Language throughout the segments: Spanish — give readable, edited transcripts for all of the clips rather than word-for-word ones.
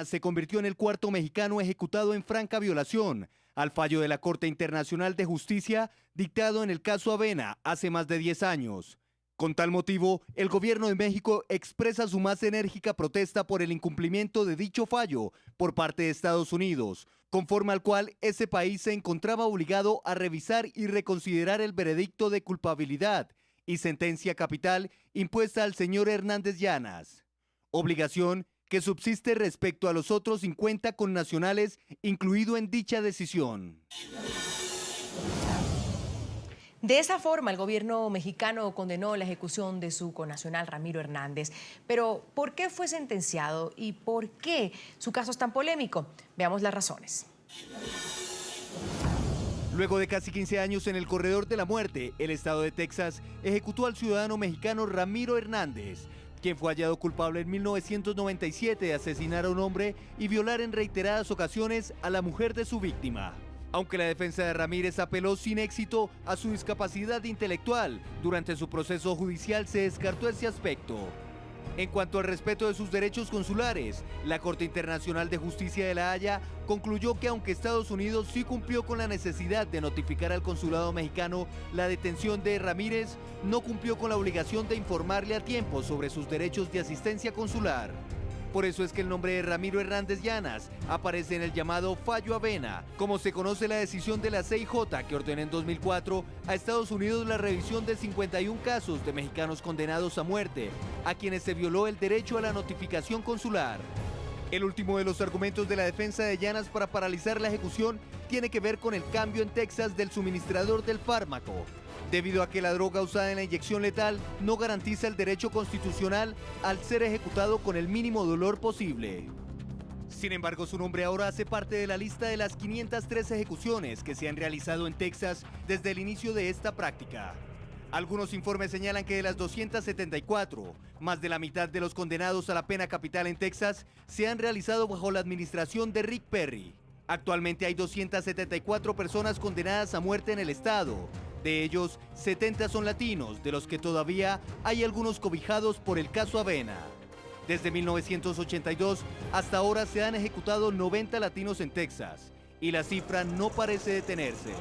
Se convirtió en el cuarto mexicano ejecutado en franca violación al fallo de la Corte Internacional de Justicia dictado en el caso Avena hace más de 10 años. Con tal motivo, el gobierno de México expresa su más enérgica protesta por el incumplimiento de dicho fallo por parte de Estados Unidos, conforme al cual ese país se encontraba obligado a revisar y reconsiderar el veredicto de culpabilidad y sentencia capital impuesta al señor Hernández Llanas. Obligación que subsiste respecto a los otros 50 connacionales incluido en dicha decisión. De esa forma, el gobierno mexicano condenó la ejecución de su connacional Ramiro Hernández. Pero, ¿por qué fue sentenciado y por qué su caso es tan polémico? Veamos las razones. Luego de casi 15 años en el corredor de la muerte, el estado de Texas ejecutó al ciudadano mexicano Ramiro Hernández, quien fue hallado culpable en 1997 de asesinar a un hombre y violar en reiteradas ocasiones a la mujer de su víctima. Aunque la defensa de Ramírez apeló sin éxito a su discapacidad intelectual, durante su proceso judicial se descartó ese aspecto. En cuanto al respeto de sus derechos consulares, la Corte Internacional de Justicia de La Haya concluyó que aunque Estados Unidos sí cumplió con la necesidad de notificar al consulado mexicano la detención de Ramírez, no cumplió con la obligación de informarle a tiempo sobre sus derechos de asistencia consular. Por eso es que el nombre de Ramiro Hernández Llanas aparece en el llamado Fallo Avena, como se conoce la decisión de la CIJ que ordenó en 2004 a Estados Unidos la revisión de 51 casos de mexicanos condenados a muerte, a quienes se violó el derecho a la notificación consular. El último de los argumentos de la defensa de Llanas para paralizar la ejecución tiene que ver con el cambio en Texas del suministrador del fármaco, debido a que la droga usada en la inyección letal no garantiza el derecho constitucional al ser ejecutado con el mínimo dolor posible. Sin embargo, su nombre ahora hace parte de la lista de las 503 ejecuciones que se han realizado en Texas desde el inicio de esta práctica. Algunos informes señalan que de las 274, más de la mitad de los condenados a la pena capital en Texas se han realizado bajo la administración de Rick Perry. Actualmente hay 274 personas condenadas a muerte en el estado. De ellos, 70 son latinos, de los que todavía hay algunos cobijados por el caso Avena. Desde 1982 hasta ahora se han ejecutado 90 latinos en Texas y la cifra no parece detenerse.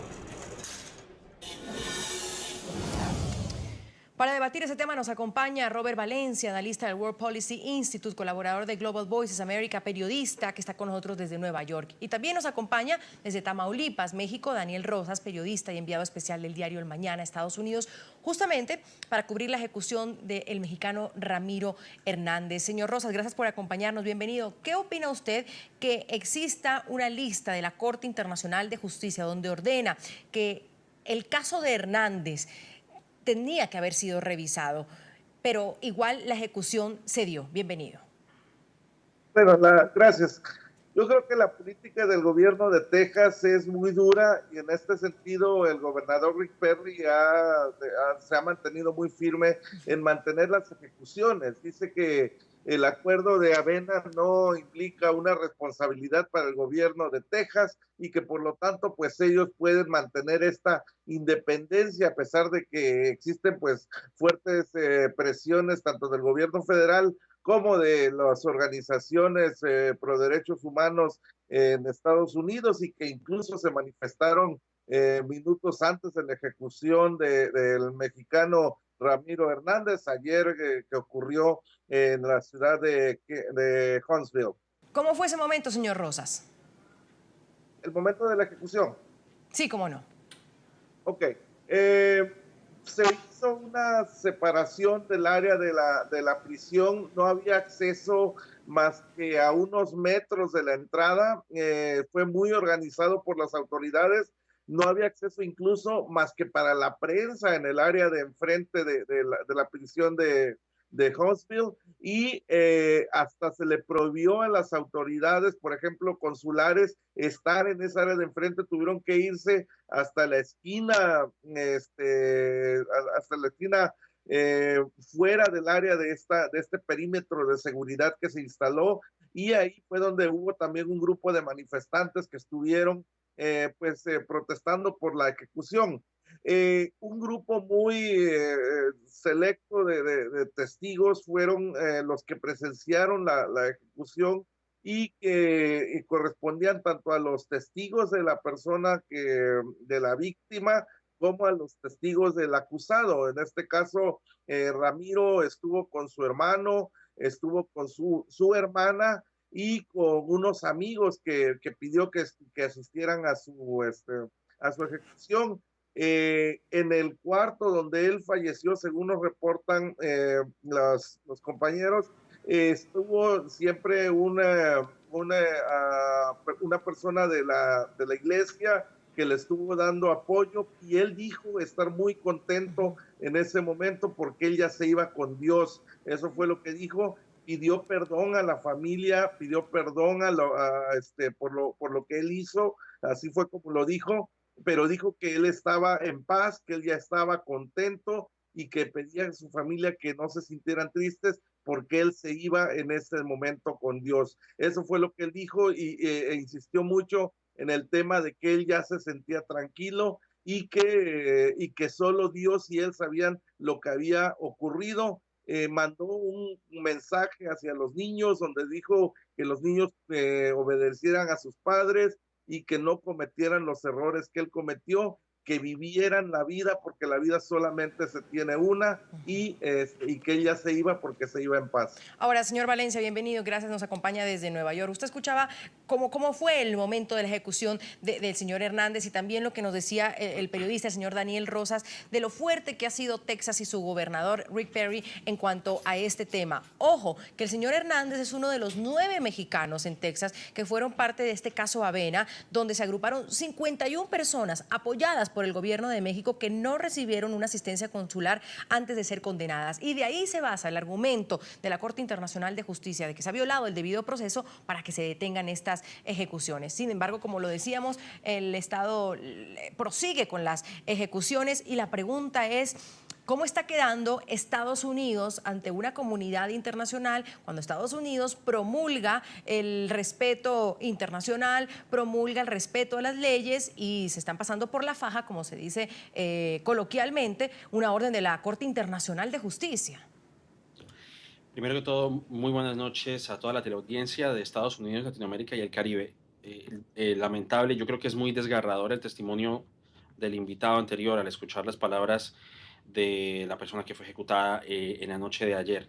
Para debatir ese tema nos acompaña Robert Valencia, analista del World Policy Institute, colaborador de Global Voices America, periodista que está con nosotros desde Nueva York. Y también nos acompaña desde Tamaulipas, México, Daniel Rosas, periodista y enviado especial del diario El Mañana, Estados Unidos, justamente para cubrir la ejecución del mexicano Ramiro Hernández. Señor Rosas, gracias por acompañarnos, bienvenido. ¿Qué opina usted que exista una lista de la Corte Internacional de Justicia donde ordena que el caso de Hernández tenía que haber sido revisado, pero igual la ejecución se dio? Bienvenido. Bueno, gracias. Yo creo que la política del gobierno de Texas es muy dura y en este sentido el gobernador Rick Perry se ha mantenido muy firme en mantener las ejecuciones. Dice que el acuerdo de Avena no implica una responsabilidad para el gobierno de Texas y que por lo tanto pues ellos pueden mantener esta independencia a pesar de que existen pues fuertes presiones tanto del gobierno federal como de las organizaciones pro derechos humanos en Estados Unidos y que incluso se manifestaron minutos antes de la ejecución del mexicano Ramiro Hernández, ayer que ocurrió en la ciudad de Huntsville. ¿Cómo fue ese momento, señor Rosas? El momento de la ejecución. Sí, cómo no. Ok. Se hizo una separación del área de la prisión, no había acceso más que a unos metros de la entrada, fue muy organizado por las autoridades, no había acceso incluso más que para la prensa en el área de enfrente de la prisión de Huntsville y hasta se le prohibió a las autoridades, por ejemplo, consulares, estar en esa área de enfrente, tuvieron que irse hasta la esquina, hasta la esquina fuera del área de este perímetro de seguridad que se instaló y ahí fue donde hubo también un grupo de manifestantes que estuvieron protestando por la ejecución. Un grupo muy selecto de testigos fueron los que presenciaron la ejecución y que correspondían tanto a los testigos de la persona de la víctima como a los testigos del acusado. En este caso, Ramiro estuvo con su hermano, estuvo con su hermana y con unos amigos que pidió que asistieran a su ejecución. En el cuarto donde él falleció, según nos reportan los compañeros, estuvo siempre una persona de la iglesia que le estuvo dando apoyo, y él dijo estar muy contento en ese momento porque él ya se iba con Dios. Eso fue lo que dijo. Pidió perdón a la familia, pidió perdón por lo que él hizo, así fue como lo dijo, pero dijo que él estaba en paz, que él ya estaba contento y que pedía a su familia que no se sintieran tristes porque él se iba en ese momento con Dios. Eso fue lo que él dijo, e insistió mucho en el tema de que él ya se sentía tranquilo y que solo Dios y él sabían lo que había ocurrido. Mandó un mensaje hacia los niños donde dijo que los niños obedecieran a sus padres y que no cometieran los errores que él cometió, que vivieran la vida porque la vida solamente se tiene una, y que ella se iba porque se iba en paz. Ahora, señor Valencia, bienvenido, gracias, nos acompaña desde Nueva York. Usted escuchaba cómo fue el momento de la ejecución del señor Hernández y también lo que nos decía el periodista, el señor Daniel Rosas, de lo fuerte que ha sido Texas y su gobernador Rick Perry en cuanto a este tema. Ojo, que el señor Hernández es uno de los 9 mexicanos en Texas que fueron parte de este caso Avena, donde se agruparon 51 personas apoyadas por el gobierno de México que no recibieron una asistencia consular antes de ser condenadas. Y de ahí se basa el argumento de la Corte Internacional de Justicia de que se ha violado el debido proceso para que se detengan estas ejecuciones. Sin embargo, como lo decíamos, el Estado prosigue con las ejecuciones y la pregunta es: ¿cómo está quedando Estados Unidos ante una comunidad internacional cuando Estados Unidos promulga el respeto internacional, promulga el respeto a las leyes y se están pasando por la faja, como se dice coloquialmente, una orden de la Corte Internacional de Justicia? Primero que todo, muy buenas noches a toda la teleaudiencia de Estados Unidos, Latinoamérica y el Caribe. Lamentable, yo creo que es muy desgarrador el testimonio del invitado anterior al escuchar las palabras de la persona que fue ejecutada en la noche de ayer.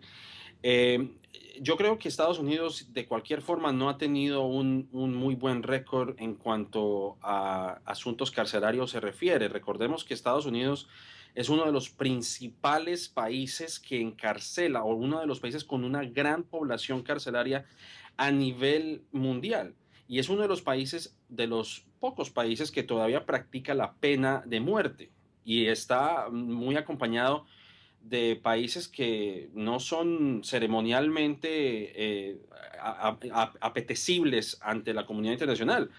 Eh, yo creo que Estados Unidos de cualquier forma no ha tenido un muy buen récord en cuanto a asuntos carcelarios se refiere. Recordemos que Estados Unidos es uno de los principales países que encarcela, o uno de los países con una gran población carcelaria a nivel mundial. Y es uno de los países, de los pocos países que todavía practica la pena de muerte. Y está muy acompañado de países que no son ceremonialmente apetecibles ante la comunidad internacional.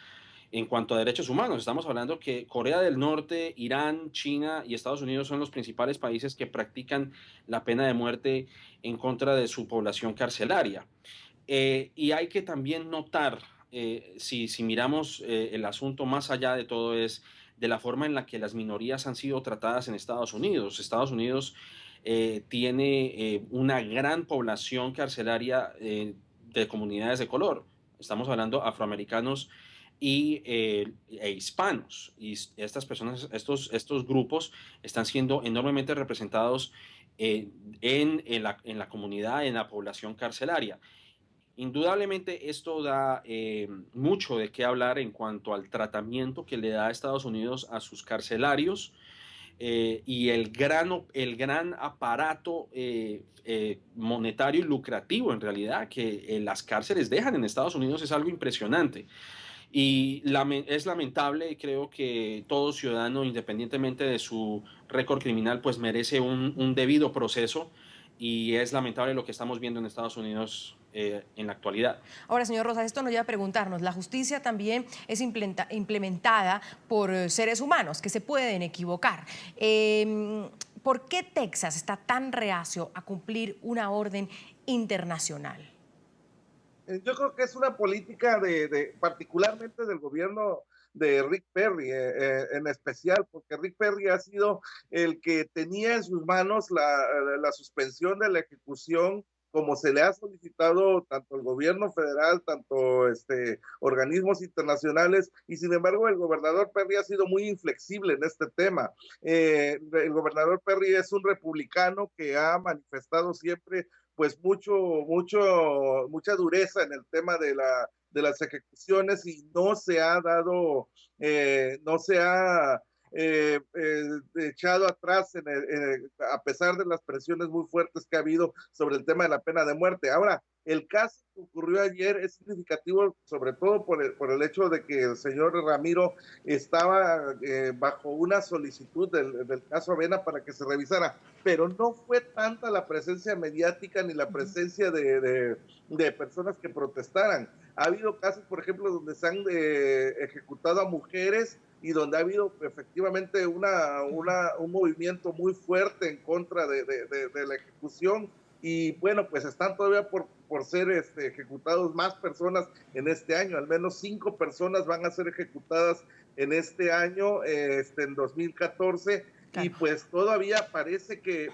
En cuanto a derechos humanos, estamos hablando que Corea del Norte, Irán, China y Estados Unidos son los principales países que practican la pena de muerte en contra de su población carcelaria. Y hay que también notar, si miramos el asunto más allá de todo, es de la forma en la que las minorías han sido tratadas en Estados Unidos. Estados Unidos tiene una gran población carcelaria de comunidades de color. Estamos hablando afroamericanos e hispanos. Y estas personas, estos grupos están siendo enormemente representados en la comunidad, en la población carcelaria. Indudablemente esto da mucho de qué hablar en cuanto al tratamiento que le da Estados Unidos a sus carcelarios y el gran aparato monetario y lucrativo en realidad que las cárceles dejan en Estados Unidos es algo impresionante. Y es lamentable, creo que todo ciudadano, independientemente de su récord criminal, pues merece un debido proceso, y es lamentable lo que estamos viendo en Estados Unidos en la actualidad. Ahora, señor Rosas, esto nos lleva a preguntarnos, la justicia también es implementada por seres humanos que se pueden equivocar. ¿Por qué Texas está tan reacio a cumplir una orden internacional? Yo creo que es una política particularmente del gobierno de Rick Perry, en especial, porque Rick Perry ha sido el que tenía en sus manos la suspensión de la ejecución como se le ha solicitado tanto el gobierno federal, tanto organismos internacionales, y sin embargo el gobernador Perry ha sido muy inflexible en este tema. El gobernador Perry es un republicano que ha manifestado siempre pues mucha dureza en el tema de las ejecuciones, y no se ha dado, no se ha echado atrás a pesar de las presiones muy fuertes que ha habido sobre el tema de la pena de muerte. Ahora, el caso que ocurrió ayer es significativo sobre todo por el hecho de que el señor Ramiro estaba bajo una solicitud del caso Avena para que se revisara, pero no fue tanta la presencia mediática ni la presencia de personas que protestaran. Ha habido casos, por ejemplo, donde se han ejecutado a mujeres y donde ha habido efectivamente un movimiento muy fuerte en contra de la ejecución, y bueno, pues están todavía por ser ejecutados más personas en este año. Al menos 5 personas van a ser ejecutadas en este año, en 2014. Claro. Y pues todavía parece que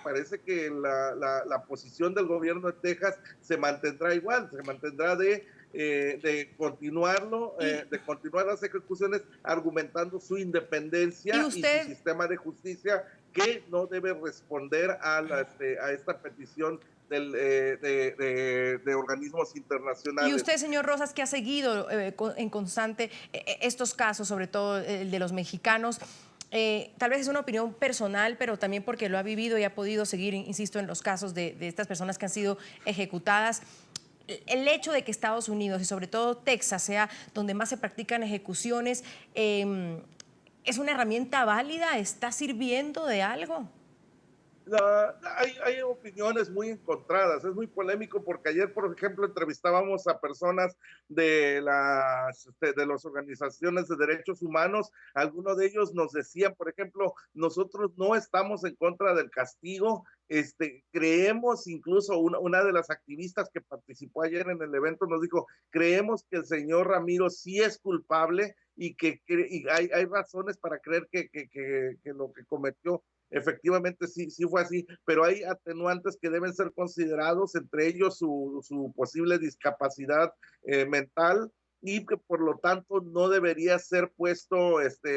la posición del gobierno de Texas se mantendrá igual, se mantendrá de continuarlo, de continuar las ejecuciones, argumentando su independencia y su sistema de justicia, que no debe responder a esta petición de organismos internacionales. Y usted, señor Rosas, que ha seguido en constante estos casos, sobre todo el de los mexicanos, tal vez es una opinión personal, pero también porque lo ha vivido y ha podido seguir, insisto, en los casos de estas personas que han sido ejecutadas. El hecho de que Estados Unidos y sobre todo Texas sea donde más se practican ejecuciones, ¿es una herramienta válida? ¿Está sirviendo de algo? Hay opiniones muy encontradas, es muy polémico porque ayer, por ejemplo, entrevistábamos a personas de las organizaciones de derechos humanos. Algunos de ellos nos decían, por ejemplo, nosotros no estamos en contra del castigo, creemos, incluso una de las activistas que participó ayer en el evento nos dijo, creemos que el señor Ramiro sí es culpable y que hay razones para creer que lo que cometió efectivamente sí fue así, pero hay atenuantes que deben ser considerados, entre ellos su posible discapacidad mental, y que por lo tanto no debería ser puesto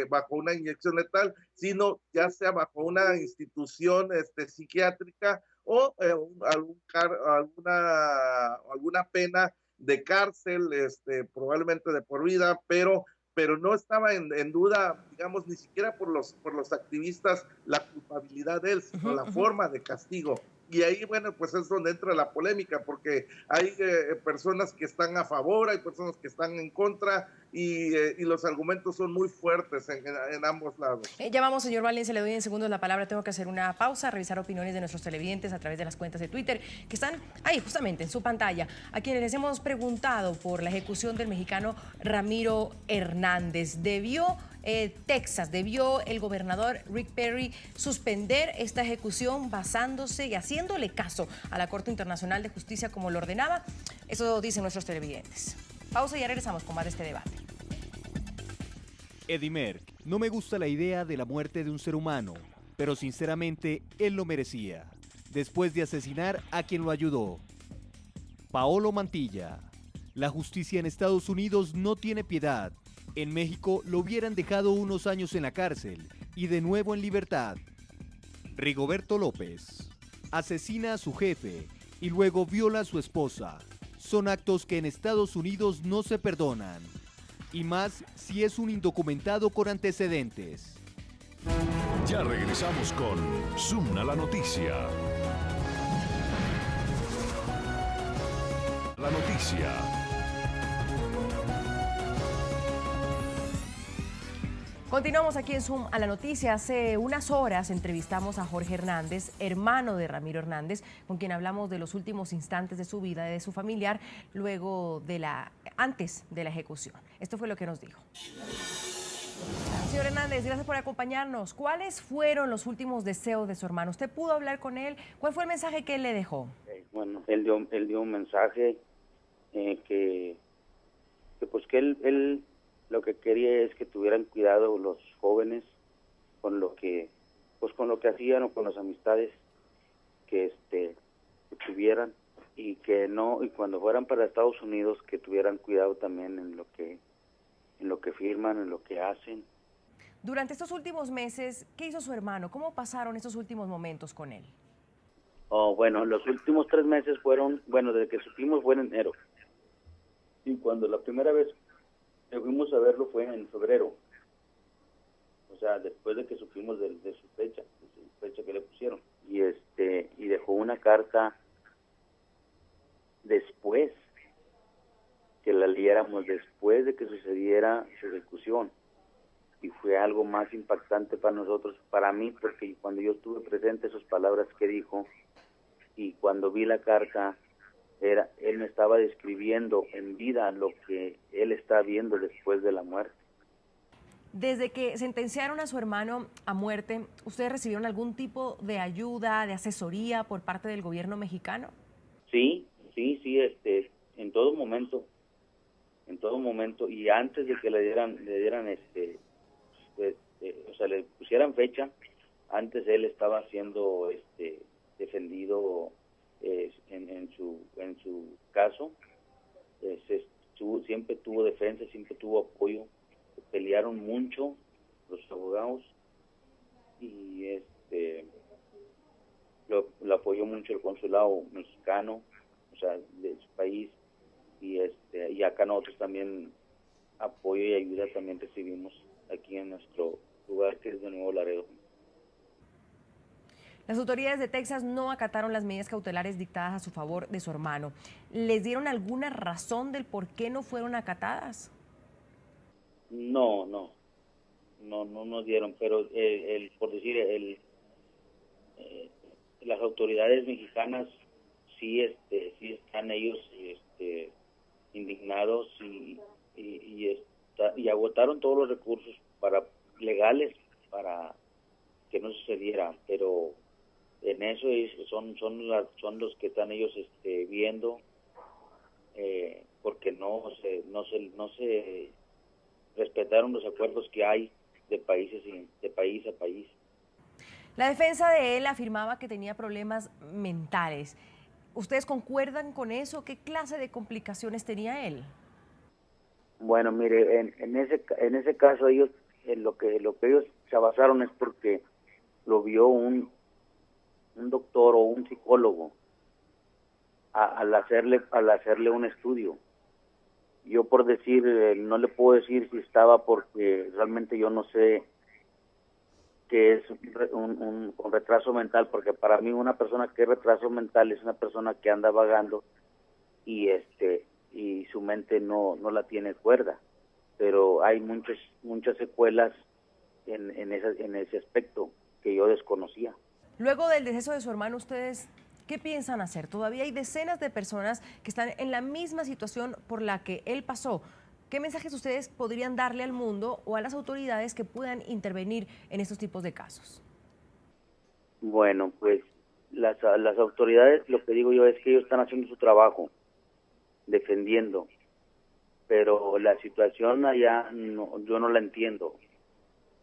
bajo una inyección letal, sino ya sea bajo una institución psiquiátrica o alguna pena de cárcel, probablemente de por vida, pero no estaba en duda, digamos, ni siquiera por los activistas la culpabilidad de él, sino la forma de castigo. Y ahí, bueno, pues es donde entra la polémica, porque hay personas que están a favor, hay personas que están en contra, y los argumentos son muy fuertes en ambos lados. Ya vamos, señor Valencia, le doy en segundos la palabra. Tengo que hacer una pausa, revisar opiniones de nuestros televidentes a través de las cuentas de Twitter que están ahí justamente en su pantalla, a quienes les hemos preguntado por la ejecución del mexicano Ramiro Hernández. ¿Debió el gobernador Rick Perry suspender esta ejecución basándose y haciéndole caso a la Corte Internacional de Justicia como lo ordenaba? Eso dicen nuestros televidentes. Pausa y ya regresamos con más de este debate. Eddie Merck: no me gusta la idea de la muerte de un ser humano, pero sinceramente él lo merecía, después de asesinar a quien lo ayudó. Paolo Mantilla: la justicia en Estados Unidos no tiene piedad. En México lo hubieran dejado unos años en la cárcel y de nuevo en libertad. Rigoberto López: asesina a su jefe y luego viola a su esposa. Son actos que en Estados Unidos no se perdonan. Y más si es un indocumentado con antecedentes. Ya regresamos con Zoom a la noticia. La noticia. Continuamos aquí en Zoom a la noticia. Hace unas horas entrevistamos a Jorge Hernández, hermano de Ramiro Hernández, con quien hablamos de los últimos instantes de su vida y de su familiar antes de la ejecución. Esto fue lo que nos dijo. Señor Hernández, gracias por acompañarnos. ¿Cuáles fueron los últimos deseos de su hermano? ¿Usted pudo hablar con él? ¿Cuál fue el mensaje que él le dejó? Bueno, él dio un mensaje que él lo que quería es que tuvieran cuidado los jóvenes con lo que hacían o con las amistades que tuvieran, y que no, y cuando fueran para Estados Unidos que tuvieran cuidado también en lo que firman, en lo que hacen. Durante estos últimos meses, ¿qué hizo su hermano? ¿Cómo pasaron estos últimos momentos con él? Bueno, los últimos 3 meses fueron, desde que supimos fue en enero. Y cuando la primera vez que fuimos a verlo fue en febrero. O sea, después de que supimos de su fecha que le pusieron. Y dejó una carta después, que la leyéramos después de que sucediera su ejecución. Y fue algo más impactante para nosotros, para mí, porque cuando yo estuve presente, esas palabras que dijo, y cuando vi la carta, él me estaba describiendo en vida lo que él está viendo después de la muerte. Desde que sentenciaron a su hermano a muerte, ¿ustedes recibieron algún tipo de ayuda, de asesoría por parte del gobierno mexicano? Sí, en todo momento, y antes de que le dieran le pusieran fecha, antes él estaba siendo defendido en su caso. Siempre tuvo defensa, siempre tuvo apoyo, pelearon mucho los abogados y lo apoyó mucho el consulado mexicano, o sea, de su país, y acá nosotros también apoyo y ayuda también recibimos aquí en nuestro lugar, que es de Nuevo Laredo. Las autoridades de Texas no acataron las medidas cautelares dictadas a su favor de su hermano. ¿Les dieron alguna razón del por qué no fueron acatadas? No nos dieron, pero por decir, las autoridades mexicanas sí están ellos indignados y agotaron todos los recursos legales para que no sucediera, pero en eso son los que están ellos viendo, porque no se respetaron los acuerdos que hay de país a país. La defensa de él afirmaba que tenía problemas mentales. ¿Ustedes concuerdan con eso? ¿Qué clase de complicaciones tenía él? Bueno, mire, en ese caso ellos, lo que ellos se basaron es porque lo vio un doctor o un psicólogo al hacerle un estudio. Yo, por decir, no le puedo decir si estaba, porque realmente yo no sé qué es un retraso mental, porque para mí una persona que es retraso mental es una persona que anda vagando y su mente no la tiene cuerda, pero hay muchas secuelas en ese aspecto que yo desconocía. Luego del deceso de su hermano, ¿ustedes qué piensan hacer? Todavía hay decenas de personas que están en la misma situación por la que él pasó. ¿Qué mensajes ustedes podrían darle al mundo o a las autoridades que puedan intervenir en estos tipos de casos? Bueno, pues las autoridades, lo que digo yo es que ellos están haciendo su trabajo, defendiendo, pero la situación allá yo no la entiendo,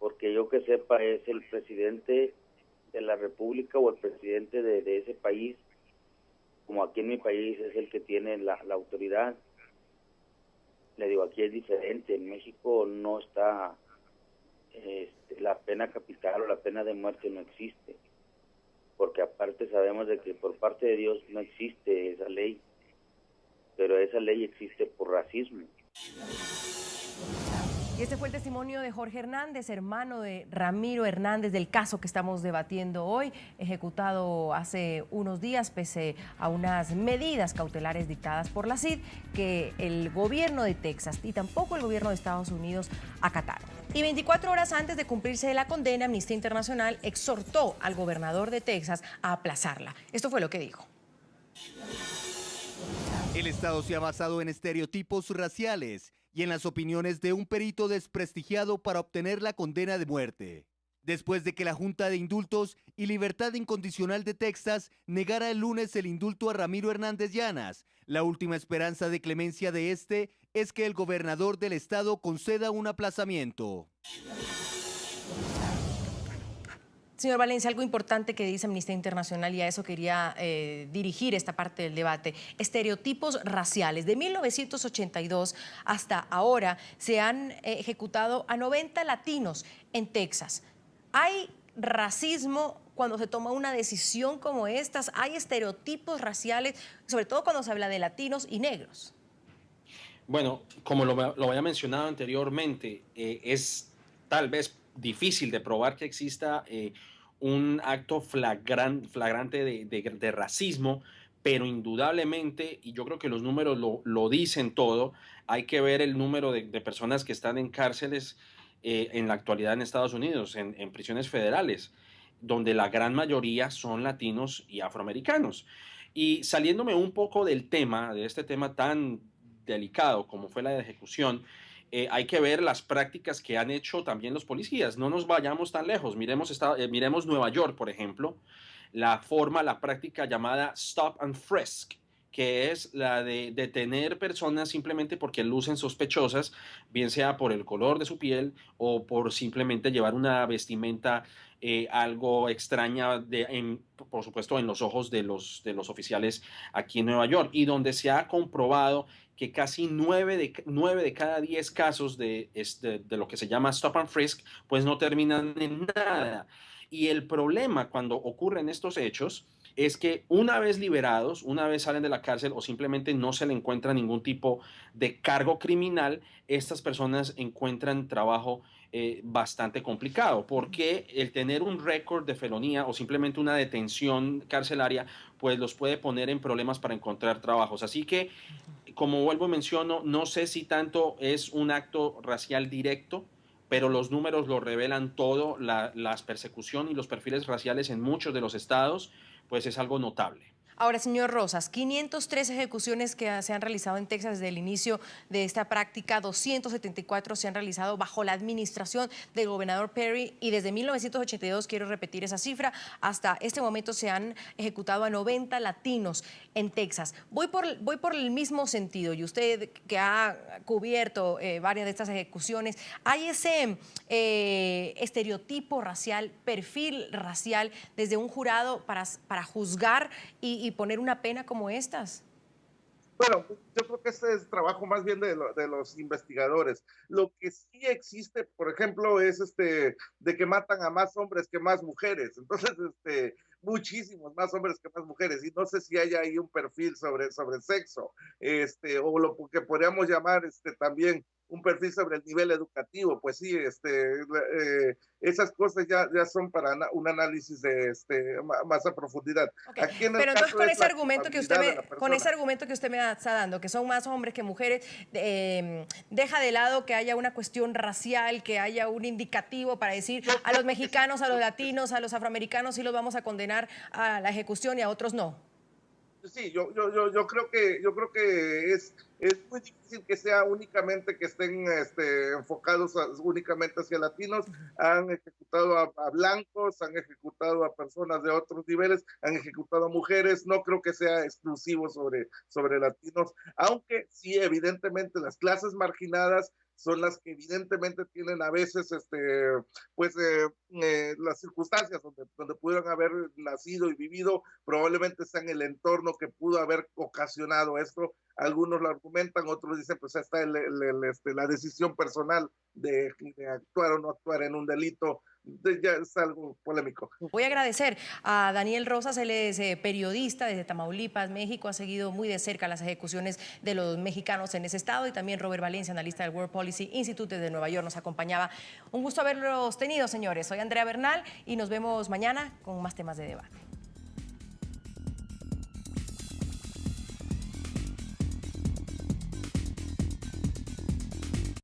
porque yo que sepa es el presidente de la República o el presidente de ese país, como aquí en mi país es el que tiene la autoridad. Le digo, aquí es diferente, en México no está, la pena capital o la pena de muerte no existe, porque aparte sabemos de que por parte de Dios no existe esa ley, pero esa ley existe por racismo. Y este fue el testimonio de Jorge Hernández, hermano de Ramiro Hernández, del caso que estamos debatiendo hoy, ejecutado hace unos días pese a unas medidas cautelares dictadas por la CID que el gobierno de Texas y tampoco el gobierno de Estados Unidos acataron. Y 24 horas antes de cumplirse la condena, Amnistía Internacional exhortó al gobernador de Texas a aplazarla. Esto fue lo que dijo. El Estado se ha basado en estereotipos raciales y en las opiniones de un perito desprestigiado para obtener la condena de muerte. Después de que la Junta de Indultos y Libertad Incondicional de Texas negara el lunes el indulto a Ramiro Hernández Llanas, la última esperanza de clemencia de este es que el gobernador del estado conceda un aplazamiento. Señor Valencia, algo importante que dice Amnistía Internacional, y a eso quería dirigir esta parte del debate. Estereotipos raciales. De 1982 hasta ahora se han ejecutado a 90 latinos en Texas. ¿Hay racismo cuando se toma una decisión como estas? ¿Hay estereotipos raciales, sobre todo cuando se habla de latinos y negros? Bueno, como lo había mencionado anteriormente, es tal vez difícil de probar que exista un acto flagrante de racismo, pero indudablemente, y yo creo que los números lo dicen todo, hay que ver el número de personas que están en cárceles en la actualidad en Estados Unidos, en prisiones federales, donde la gran mayoría son latinos y afroamericanos. Y saliéndome un poco del tema, de este tema tan delicado como fue la de ejecución, hay que ver las prácticas que han hecho también los policías. No nos vayamos tan lejos. Miremos Nueva York, por ejemplo, la práctica llamada stop and frisk, que es la de detener personas simplemente porque lucen sospechosas, bien sea por el color de su piel o por simplemente llevar una vestimenta algo extraña, por supuesto, en los ojos de los oficiales aquí en Nueva York, y donde se ha comprobado que casi 9 de cada 10 casos de lo que se llama stop and frisk, pues no terminan en nada. Y el problema cuando ocurren estos hechos es que una vez liberados, una vez salen de la cárcel o simplemente no se le encuentra ningún tipo de cargo criminal, estas personas encuentran trabajo bastante complicado, porque el tener un récord de felonía o simplemente una detención carcelaria, pues los puede poner en problemas para encontrar trabajos. Así que, como vuelvo y menciono, no sé si tanto es un acto racial directo, pero los números lo revelan todo. Las persecuciones y los perfiles raciales en muchos de los estados, pues es algo notable. Ahora, señor Rosas, 503 ejecuciones que se han realizado en Texas desde el inicio de esta práctica, 274 se han realizado bajo la administración del gobernador Perry, y desde 1982, quiero repetir esa cifra, hasta este momento se han ejecutado a 90 latinos en Texas. Voy por el mismo sentido, y usted que ha cubierto varias de estas ejecuciones, ¿hay ese estereotipo racial, perfil racial desde un jurado para juzgar y poner una pena como estas? Bueno, yo creo que ese es trabajo más bien de los investigadores. Lo que sí existe, por ejemplo, es de que matan a más hombres que más mujeres. Entonces, muchísimos más hombres que más mujeres. Y no sé si hay ahí un perfil sobre sexo, o lo que podríamos llamar también un perfil sobre el nivel educativo. Pues sí, esas cosas ya son para un análisis más a profundidad. Okay. Aquí en el Pero entonces caso con es ese argumento que usted me está dando, que son más hombres que mujeres, deja de lado que haya una cuestión racial, que haya un indicativo para decir a los mexicanos, a los latinos, a los afroamericanos sí los vamos a condenar a la ejecución y a otros no. Sí, yo creo que es muy difícil que sea únicamente que estén enfocados únicamente hacia latinos. Han ejecutado a blancos, han ejecutado a personas de otros niveles, han ejecutado a mujeres. No creo que sea exclusivo sobre latinos, aunque sí, evidentemente las clases marginadas son las que evidentemente tienen a veces las circunstancias donde pudieron haber nacido y vivido, probablemente sea en el entorno que pudo haber ocasionado esto. Algunos lo argumentan, otros dicen pues está la decisión personal de actuar o no actuar en un delito. Ya es algo polémico. Voy a agradecer a Daniel Rosas, él es periodista desde Tamaulipas, México, ha seguido muy de cerca las ejecuciones de los mexicanos en ese estado, y también Robert Valencia, analista del World Policy Institute de Nueva York, nos acompañaba. Un gusto haberlos tenido, señores. Soy Andrea Bernal y nos vemos mañana con más temas de debate.